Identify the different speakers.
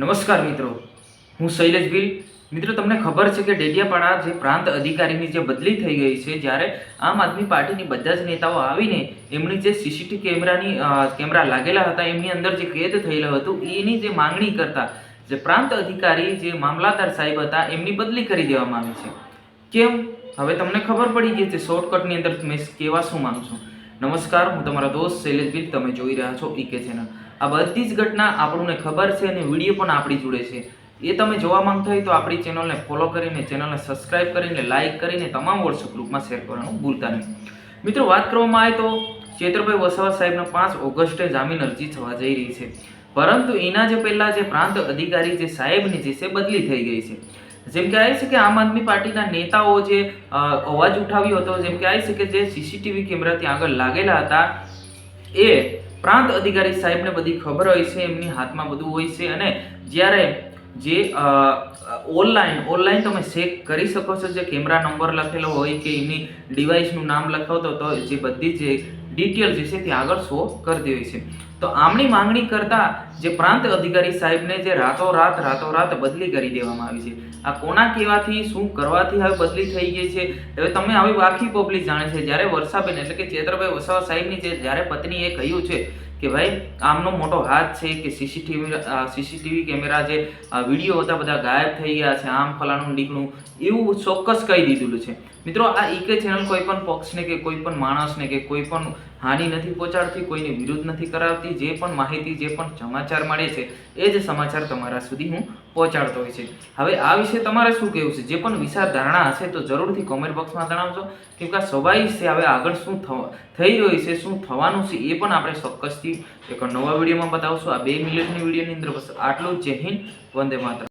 Speaker 1: નમસ્કાર મિત્રો, હું શૈલેષ ભીલ. મિત્રો, તમને ખબર છે કે ડેડિયાપાડા જે પ્રાંત અધિકારીની જે બદલી થઈ ગઈ છે, જ્યારે આમ આદમી પાર્ટીની બધા જ નેતાઓ આવીને એમની જે સીસીટીવી કેમેરા લાગેલા હતા એમની અંદર જે કેદ થયેલું હતું એની જે માંગણી કરતા જે પ્રાંત અધિકારી જે મામલાદાર સાહેબ હતા એમની બદલી કરી દેવામાં આવી છે. કેમ? હવે તમને ખબર પડી ગઈ છે. શોર્ટકટની અંદર મેં કહેવા શું માંગુ છું. નમસ્કાર, હું તમારા દોસ્ત શૈલેષ ભીલ. તમે જોઈ રહ્યા છો ઈકે ચેનલ. આ બધી જ ઘટના આપણને ખબર છે અને વિડીયો પણ આપણી જોડે છે. એ તમે જોવા માંગતા હોય તો આપણી ચેનલને ફોલો કરીને, ચેનલને સબસ્ક્રાઇબ કરીને, લાઇક કરીને તમામ વોટ્સઅપ ગ્રુપમાં શેર કરવાનું ભૂલતા નહીં. મિત્રો, વાત કરવામાં આવે તો ચેતરભાઈ વસાવા સાહેબનો 5 ઓગસ્ટે જામીન અરજી થવા જઈ રહી છે. પરંતુ એના જે પહેલા જે પ્રાંત અધિકારી જે સાહેબની જે છે બદલી થઈ ગઈ છે. જેમ કે આવે છે કે આમ આદમી પાર્ટીના નેતાઓ જે અવાજ ઉઠાવ્યો હતો, જેમ કે આવે છે કે જે સીસીટીવી કેમેરા ત્યાં આગળ લાગેલા હતા એ પ્રાંત અધિકારી સાહેબને બધી ખબર હોય છે, એમની હાથમાં બધું હોય છે. અને જ્યારે જે ઓનલાઈન તમે ચેક કરી શકો છો, જે કેમેરા નંબર લખેલો હોય કે એની ડિવાઇસનું નામ લખાવતો તો જે બધી જે ડિટેલ જે છે તે આગળ શો કરતી હોય છે. તો આમની માંગણી કરતા જે પ્રાંત અધિકારી સાહેબને જે રાતોરાત બદલી કરી દેવામાં આવી છે. આ કોના કહેવાથી, શું કરવાથી હવે બદલી થઈ ગઈ છે, હવે તમે આવી આખી પબ્લિક જાણે છે. જ્યારે વર્ષાબેન એટલે કે ચેતરભાઈ વસાવા સાહેબની જે જ્યારે પત્નીએ કહ્યું છે કે ભાઈ આમનો મોટો હાથ છે કે સીસીટીવી કેમેરા જે વિડીયો હતા બધા ગાયબ થઈ ગયા છે, આમ ફલાણું ઢીકણું એવું ચોક્કસ કહી દીધેલું છે. મિત્રો, આ ઈકે ચેનલ કોઈ પણ પક્ષને કે કોઈ પણ માણસને કે કોઈ પણ હાનિ નથી પહોંચાડતી, કોઈની વિરુદ્ધ નથી કરાવતી. જે પણ માહિતી, જે પણ સમાચાર મળે છે એ જ સમાચાર તમારા સુધી હું પહોંચાડતો હોય છે. હવે આ વિશે તમારે શું કહેવું છે? જે પણ વિચાર ધારણા હશે તો જરૂરથી કોમેન્ટ બોક્સમાં જણાવજો. કેમ કે આ સ્વાભાવિક છે. હવે આગળ શું થઈ રહ્યું છે, શું થવાનું છે એ પણ આપણે ચોક્કસથી એક નવા વિડીયોમાં બતાવશું. આ 2 મિનિટની વિડીયોની અંદર બસ આટલું જ. જય હિન્દ, વંદે માતરમ.